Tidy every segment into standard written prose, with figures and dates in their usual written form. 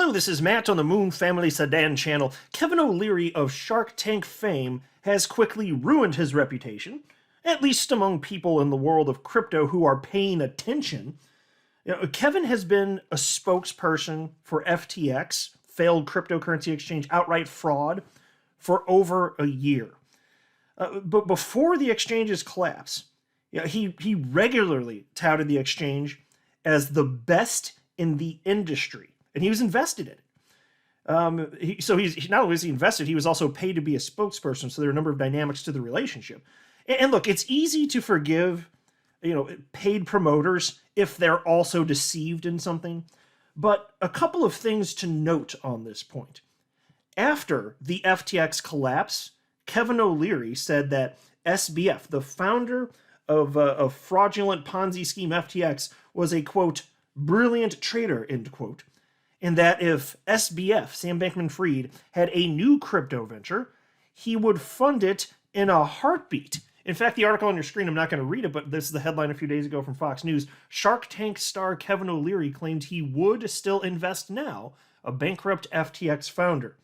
Hello, this is Matt on the Moon Family Sedan channel. Kevin O'Leary of Shark Tank fame has quickly ruined his reputation, at least among people in the world of crypto who are paying attention. Kevin has been a spokesperson for FTX, failed cryptocurrency exchange, outright fraud, for over a year. But before the exchange's collapse, he regularly touted the exchange as the best in the industry, and he was invested in it. He's not only was he invested, he was also paid to be a spokesperson. So there are a number of dynamics to the relationship. And look, it's easy to forgive, paid promoters if they're also deceived in something. But a couple of things to note on this point. After the FTX collapse, Kevin O'Leary said that SBF, the founder of fraudulent Ponzi scheme FTX, was a, quote, brilliant trader, end quote. And that if SBF, Sam Bankman-Fried, had a new crypto venture, he would fund it in a heartbeat. In fact, the article on your screen, I'm not going to read it, but this is the headline a few days ago from Fox News. Shark Tank star Kevin O'Leary claimed he would still invest now, a bankrupt FTX founder.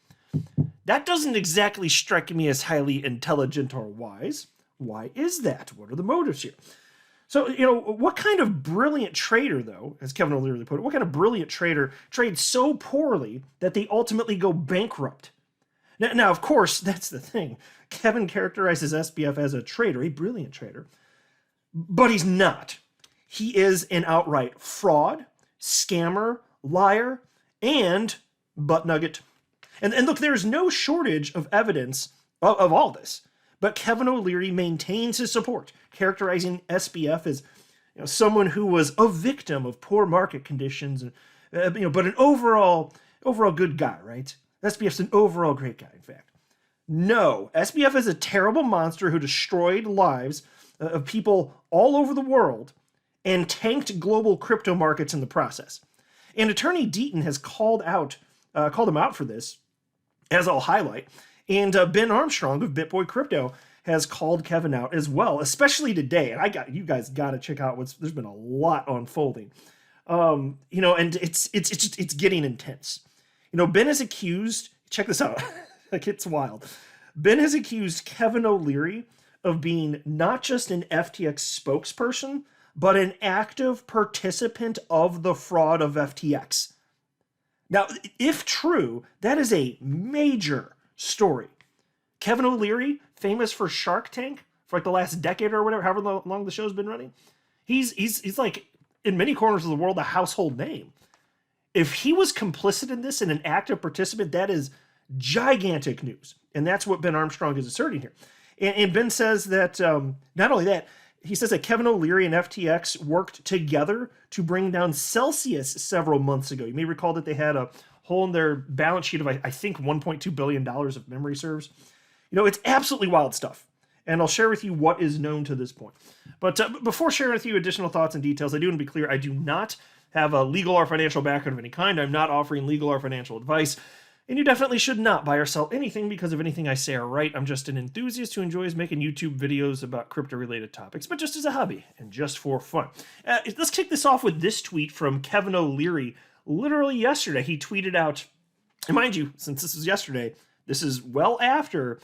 That doesn't exactly strike me as highly intelligent or wise. Why is that? What are the motives here? So, what kind of brilliant trader, though, as Kevin O'Leary put it, what kind of brilliant trader trades so poorly that they ultimately go bankrupt? Now, of course, that's the thing. Kevin characterizes SBF as a trader, a brilliant trader, but he's not. He is an outright fraud, scammer, liar, and butt nugget. And look, there's no shortage of evidence of all this. But Kevin O'Leary maintains his support, characterizing SBF as someone who was a victim of poor market conditions, but an overall good guy, right? SBF's an overall great guy, in fact. No, SBF is a terrible monster who destroyed lives of people all over the world and tanked global crypto markets in the process. And attorney Deaton has called him out for this, as I'll highlight. And Ben Armstrong of BitBoy Crypto has called Kevin out as well, especially today. And you guys got to check out there's been a lot unfolding. And it's getting intense. Ben is accused, check this out, like it's wild. Ben has accused Kevin O'Leary of being not just an FTX spokesperson, but an active participant of the fraud of FTX. Now, if true, that is a major story. Kevin O'Leary, famous for Shark Tank for like the last decade or whatever, however long the show's been running, he's like in many corners of the world a household name. If he was complicit in this and an active participant, that is gigantic news. And that's what Ben Armstrong is asserting here. And Ben says that not only that, he says that Kevin O'Leary and FTX worked together to bring down Celsius several months ago. You may recall that they had a hole in their balance sheet of, I think, $1.2 billion if memory serves. It's absolutely wild stuff. And I'll share with you what is known to this point. But before sharing with you additional thoughts and details, I do want to be clear, I do not have a legal or financial background of any kind. I'm not offering legal or financial advice. And you definitely should not buy or sell anything because of anything I say or write. I'm just an enthusiast who enjoys making YouTube videos about crypto-related topics, but just as a hobby and just for fun. Let's kick this off with this tweet from Kevin O'Leary. Literally yesterday, he tweeted out, and mind you, since this is yesterday, this is well after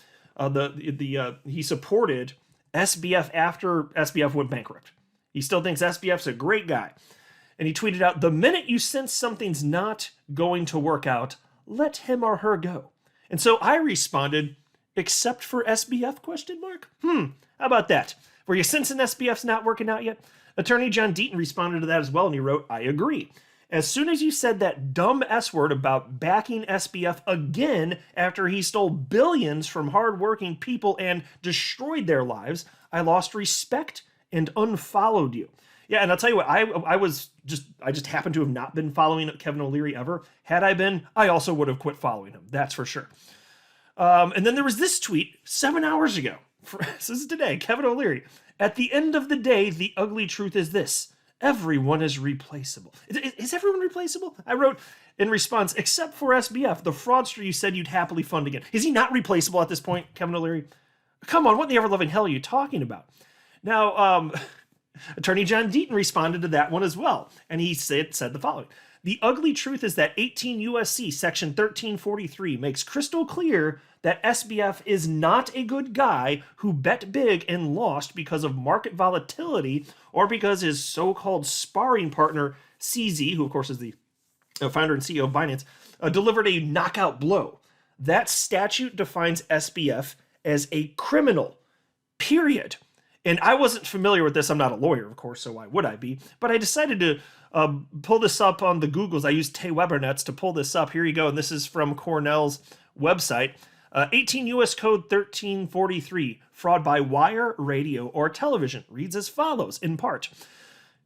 he supported SBF after SBF went bankrupt. He still thinks SBF's a great guy. And he tweeted out, "The minute you sense something's not going to work out, let him or her go." And so I responded, "Except for SBF, question mark? How about that? Were you sensing SBF's not working out yet?" Attorney John Deaton responded to that as well, and he wrote, "I agree. As soon as you said that dumb S-word about backing SBF again after he stole billions from hardworking people and destroyed their lives, I lost respect and unfollowed you." Yeah, and I'll tell you what, I just happened to have not been following Kevin O'Leary ever. Had I been, I also would have quit following him. That's for sure. And then there was this tweet 7 hours ago. This is today. Kevin O'Leary. "At the end of the day, the ugly truth is this. Everyone is replaceable." Is everyone replaceable? I wrote in response, "Except for SBF, the fraudster you said you'd happily fund again." Is he not replaceable at this point, Kevin O'Leary? Come on, what in the ever-loving hell are you talking about? Now, Attorney John Deaton responded to that one as well, and he said the following. The ugly truth is that 18 USC section 1343 makes crystal clear that SBF is not a good guy who bet big and lost because of market volatility or because his so-called sparring partner, CZ, who of course is the founder and CEO of Binance, delivered a knockout blow. That statute defines SBF as a criminal, period. And I wasn't familiar with this. I'm not a lawyer, of course, so why would I be? But I decided to pull this up on the Googles. I used TayWebernets to pull this up. Here you go. And this is from Cornell's website. 18 U.S. Code 1343, fraud by wire, radio, or television, reads as follows, in part.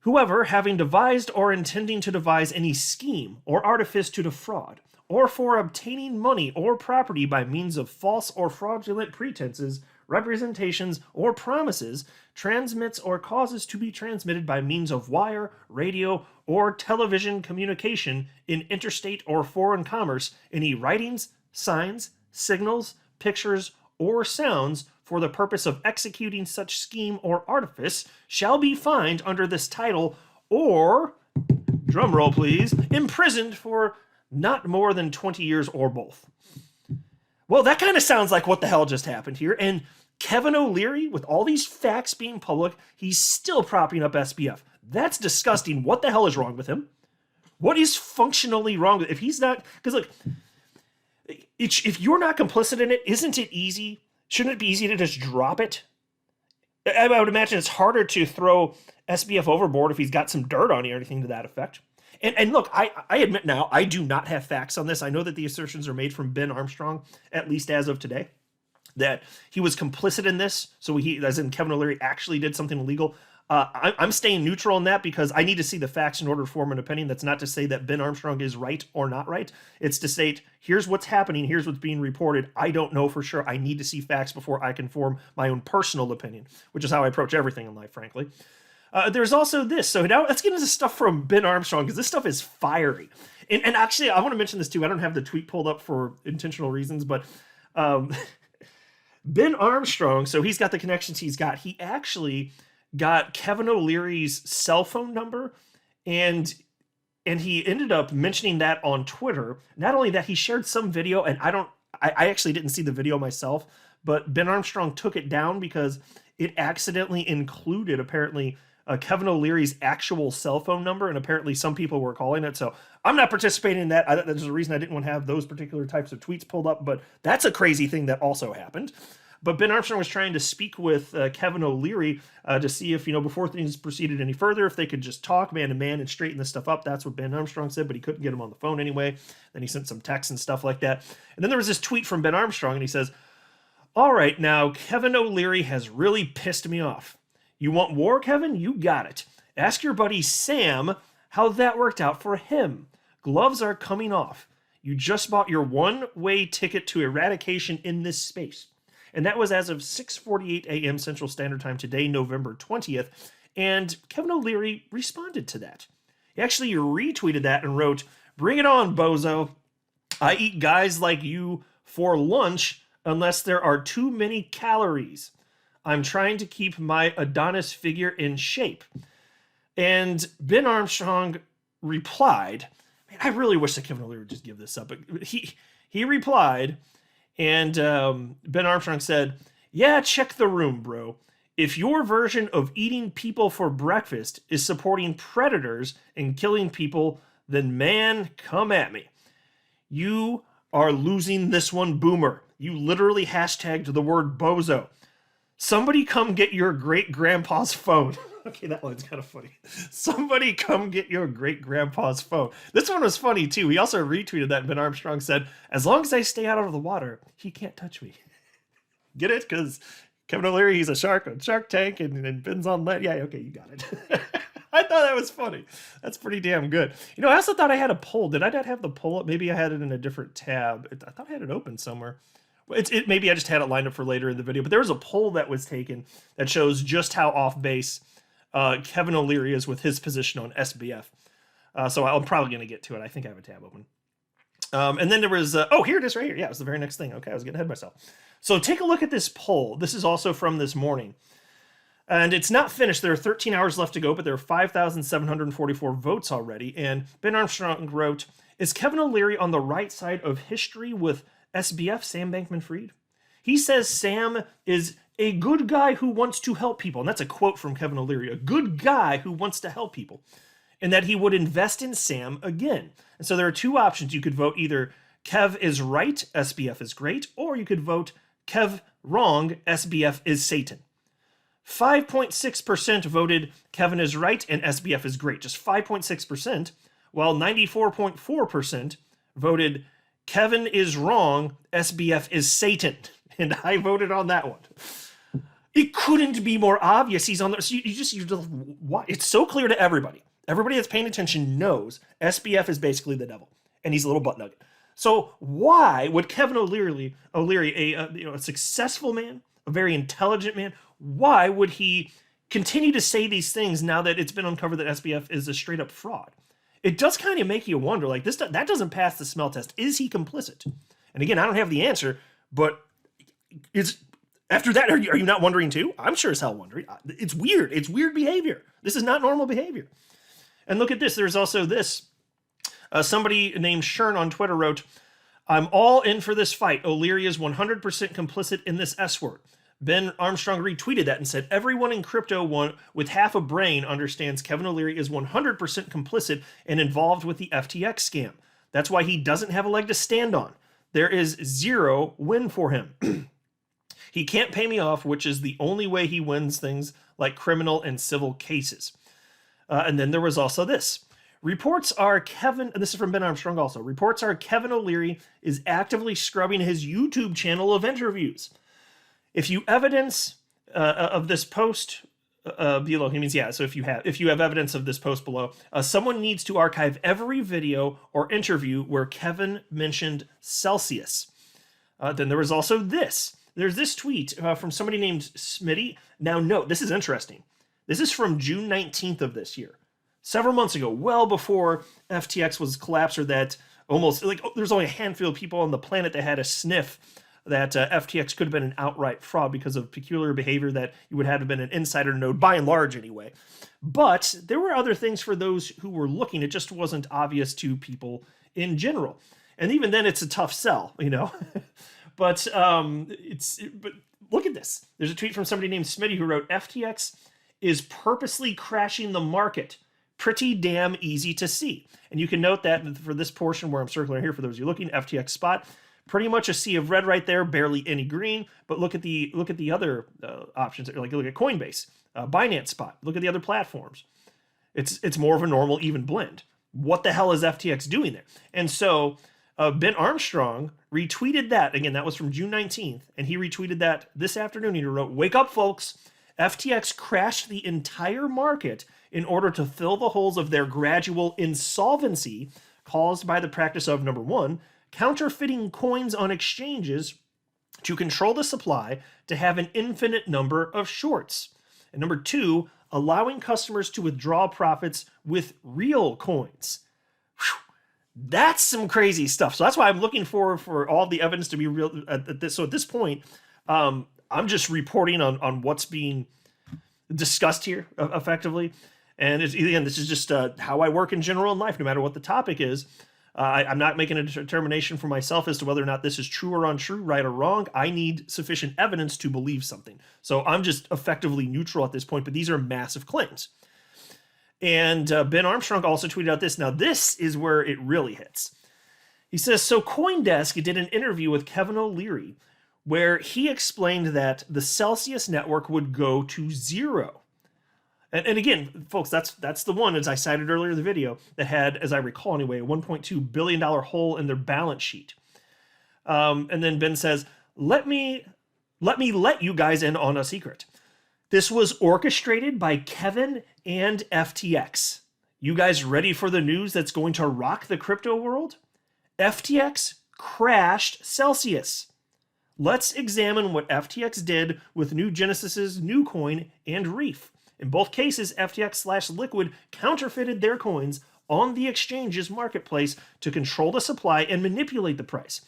Whoever, having devised or intending to devise any scheme or artifice to defraud, or for obtaining money or property by means of false or fraudulent pretenses, representations, or promises, transmits or causes to be transmitted by means of wire, radio, or television communication in interstate or foreign commerce any writings, signs, signals, pictures, or sounds for the purpose of executing such scheme or artifice shall be fined under this title or, drumroll please, imprisoned for not more than 20 years or both. Well, that kind of sounds like what the hell just happened here. And Kevin O'Leary, with all these facts being public, he's still propping up SBF. That's disgusting. What the hell is wrong with him? What is functionally wrong with, if he's not, because look, if you're not complicit in it, isn't it easy? Shouldn't it be easy to just drop it? I would imagine it's harder to throw SBF overboard if he's got some dirt on you or anything to that effect. And look, I admit now, I do not have facts on this. I know that the assertions are made from Ben Armstrong, at least as of today, that he was complicit in this. So he, as in Kevin O'Leary, actually did something illegal. I'm staying neutral on that because I need to see the facts in order to form an opinion. That's not to say that Ben Armstrong is right or not right. It's to state, here's what's happening, here's what's being reported. I don't know for sure. I need to see facts before I can form my own personal opinion, which is how I approach everything in life, frankly. There's also this. So now let's get into stuff from Ben Armstrong because this stuff is fiery. And actually, I want to mention this too. I don't have the tweet pulled up for intentional reasons, but Ben Armstrong, so he's got the connections he's got. He actually got Kevin O'Leary's cell phone number, and he ended up mentioning that on Twitter. Not only that, he shared some video, and I actually didn't see the video myself, but Ben Armstrong took it down because it accidentally included, apparently, Kevin O'Leary's actual cell phone number, and apparently some people were calling it, so I'm not participating in that. There's a reason I didn't want to have those particular types of tweets pulled up, but that's a crazy thing that also happened. But Ben Armstrong was trying to speak with Kevin O'Leary to see if, before things proceeded any further, if they could just talk man to man and straighten this stuff up. That's what Ben Armstrong said, but he couldn't get him on the phone anyway. Then he sent some texts and stuff like that. And then there was this tweet from Ben Armstrong, and he says, "All right, now, Kevin O'Leary has really pissed me off. You want war, Kevin? You got it. Ask your buddy Sam how that worked out for him. Gloves are coming off. You just bought your one-way ticket to eradication in this space." And that was as of 6:48 a.m. Central Standard Time today, November 20th. And Kevin O'Leary responded to that. He actually retweeted that and wrote, "Bring it on, bozo. I eat guys like you for lunch unless there are too many calories. I'm trying to keep my Adonis figure in shape." And Ben Armstrong replied, man, I really wish that Kevin O'Leary would just give this up, but he replied, and Ben Armstrong said, "Yeah, check the room, bro. If your version of eating people for breakfast is supporting predators and killing people, then man, come at me. You are losing this one, boomer. You literally hashtagged the word bozo. Somebody come get your great-grandpa's phone." Okay, that one's kind of funny. "Somebody come get your great-grandpa's phone." This one was funny, too. He also retweeted that, and Ben Armstrong said, "As long as I stay out of the water, he can't touch me." Get it? Because Kevin O'Leary, he's a shark on Shark Tank, and Ben's on land. Yeah, okay, you got it. I thought that was funny. That's pretty damn good. I also thought I had a poll. Did I not have the poll up? Maybe I had it in a different tab. I thought I had it open somewhere. Maybe I just had it lined up for later in the video, but there was a poll that was taken that shows just how off base Kevin O'Leary is with his position on SBF. So I'm probably going to get to it. I think I have a tab open. And then there was, here it is right here. Yeah, it was the very next thing. Okay, I was getting ahead of myself. So take a look at this poll. This is also from this morning. And it's not finished. There are 13 hours left to go, but there are 5,744 votes already. And Ben Armstrong wrote, is Kevin O'Leary on the right side of history with SBF, Sam Bankman-Fried? He says Sam is a good guy who wants to help people. And that's a quote from Kevin O'Leary, a good guy who wants to help people. And that he would invest in Sam again. And so there are two options. You could vote either Kev is right, SBF is great, or you could vote Kev wrong, SBF is Satan. 5.6% voted Kevin is right and SBF is great. Just 5.6%, while 94.4% voted Kevin is wrong, SBF is Satan. And I voted on that one. It couldn't be more obvious. He's on the. So you just what? It's so clear to everybody. Everybody that's paying attention knows SBF is basically the devil, and he's a little butt nugget. So why would Kevin O'Leary, a successful man, a very intelligent man, why would he continue to say these things now that it's been uncovered that SBF is a straight up fraud? It does kind of make you wonder, like that doesn't pass the smell test. Is he complicit? And again, I don't have the answer, but after that, are you not wondering too? I'm sure as hell wondering. It's weird. It's weird behavior. This is not normal behavior. And look at this. There's also this. Somebody named Shern on Twitter wrote, I'm all in for this fight. O'Leary is 100% complicit in this S word. Ben Armstrong retweeted that and said, everyone in crypto with half a brain understands Kevin O'Leary is 100% complicit and involved with the FTX scam. That's why he doesn't have a leg to stand on. There is zero win for him. He can't pay me off, which is the only way he wins things like criminal and civil cases. And then there was also this. Reports are and this is from Ben Armstrong also, reports are Kevin O'Leary is actively scrubbing his YouTube channel of interviews. If you evidence of this post below, he means, yeah, so if you have evidence of this post below, someone needs to archive every video or interview where Kevin mentioned Celsius. Then there was also this. There's this tweet from somebody named Smitty. Now note, this is interesting. This is from June 19th of this year. Several months ago, well before FTX was collapsed, or that almost, like, there's only a handful of people on the planet that had a sniff that FTX could have been an outright fraud because of peculiar behavior that you would have been an insider to know, by and large anyway. But there were other things for those who were looking. It just wasn't obvious to people in general. And even then, it's a tough sell, you know? But look at this. There's a tweet from somebody named Smitty who wrote, FTX is purposely crashing the market. Pretty damn easy to see. And you can note that for this portion where I'm circling here, for those of you looking, FTX spot, pretty much a sea of red right there, barely any green. But look at the other options. Like look at Coinbase, Binance spot. Look at the other platforms. It's more of a normal even blend. What the hell is FTX doing there? And so Ben Armstrong retweeted that. Again, that was from June 19th. And he retweeted that this afternoon. He wrote, wake up, folks. FTX crashed the entire market in order to fill the holes of their gradual insolvency caused by the practice of, number one, counterfeiting coins on exchanges to control the supply to have an infinite number of shorts. And number two, allowing customers to withdraw profits with real coins. Whew. That's some crazy stuff. So that's why I'm looking for all the evidence to be real at this. So at this point, I'm just reporting on what's being discussed here effectively. And again, this is just how I work in general in life, no matter what the topic is. I'm not making a determination for myself as to whether or not this is true or untrue, right or wrong. I need sufficient evidence to believe something. So I'm just effectively neutral at this point, but these are massive claims. And Ben Armstrong also tweeted out this. Now, this is where it really hits. He says, so CoinDesk did an interview with Kevin O'Leary where he explained that the Celsius network would go to zero. And again, folks, that's the one, as I cited earlier in the video, that had, as I recall anyway, a $1.2 billion hole in their balance sheet. And then Ben says, let me let you guys in on a secret. This was orchestrated by Kevin and FTX. You guys ready for the news that's going to rock the crypto world? FTX crashed Celsius. Let's examine what FTX did with New Genesis's new coin and Reef. In both cases, FTX/Liquid counterfeited their coins on the exchange's marketplace to control the supply and manipulate the price.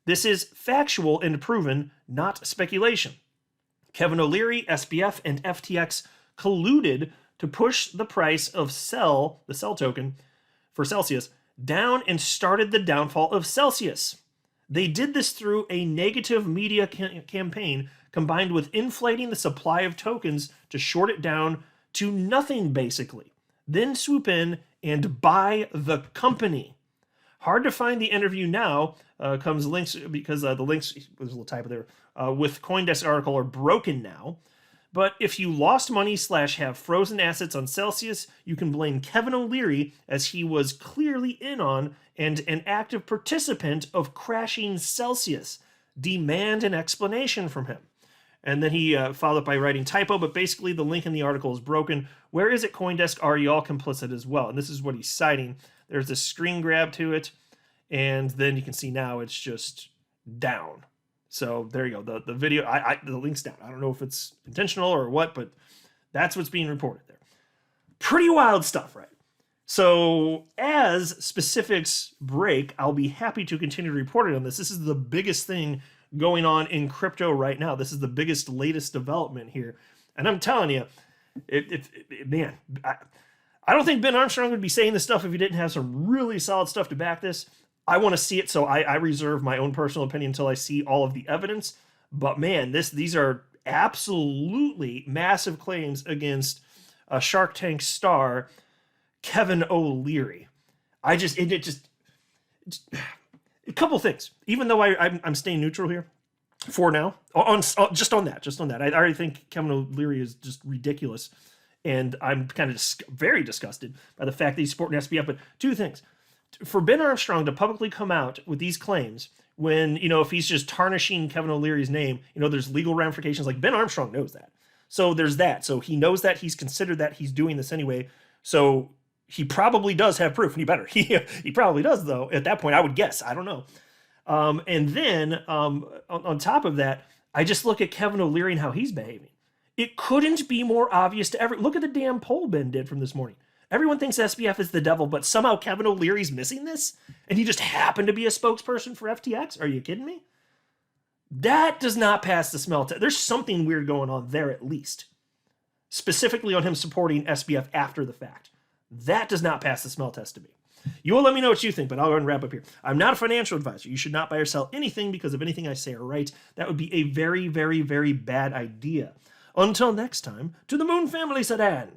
This is factual and proven, not speculation. Kevin O'Leary, SBF, and FTX colluded to push the price of the Cell token for Celsius, down and started the downfall of Celsius. They did this through a negative media campaign combined with inflating the supply of tokens to short it down to nothing, basically. Then swoop in and buy the company. Hard to find the interview now. Comes links because the links, there's a little typo there, with CoinDesk article are broken now. But if you lost money / have frozen assets on Celsius, you can blame Kevin O'Leary, as he was clearly in on and an active participant of crashing Celsius. Demand an explanation from him. And then he followed up by writing typo, but basically the link in the article is broken. Where is it, CoinDesk? Are you all complicit as well? And this is what he's citing. There's a screen grab to it, and then you can see now it's just down. So there you go. The video, the link's down. I don't know if it's intentional or what, but that's what's being reported there. Pretty wild stuff, right? So as specifics break, I'll be happy to continue reporting on this. This is the biggest thing going on in crypto right now. This is the biggest, latest development here. And I'm telling you, man, I don't think Ben Armstrong would be saying this stuff if he didn't have some really solid stuff to back this. I want to see it, so I reserve my own personal opinion until I see all of the evidence. But man, these are absolutely massive claims against a Shark Tank star, Kevin O'Leary. A couple things. Even though I'm staying neutral here for now, just on that. I already think Kevin O'Leary is just ridiculous, and I'm kind of very disgusted by the fact that he's supporting SBF. But two things. For Ben Armstrong to publicly come out with these claims when, if he's just tarnishing Kevin O'Leary's name, there's legal ramifications. Like, Ben Armstrong knows that. So there's that. So he knows that, he's considered that, he's doing this anyway. So he probably does have proof, and he better. He probably does, though, at that point, I would guess. I don't know. And then on top of that, I just look at Kevin O'Leary and how he's behaving. It couldn't be more obvious to look at the damn poll Ben did from this morning. Everyone thinks SBF is the devil, but somehow Kevin O'Leary's missing this, and he just happened to be a spokesperson for FTX? Are you kidding me? That does not pass the smell test. There's something weird going on there, at least. Specifically on him supporting SBF after the fact. That does not pass the smell test to me. You will let me know what you think, but I'll go ahead and wrap up here. I'm not a financial advisor. You should not buy or sell anything because of anything I say or write. That would be a very, very, very bad idea. Until next time, to the Moon family, Sedan.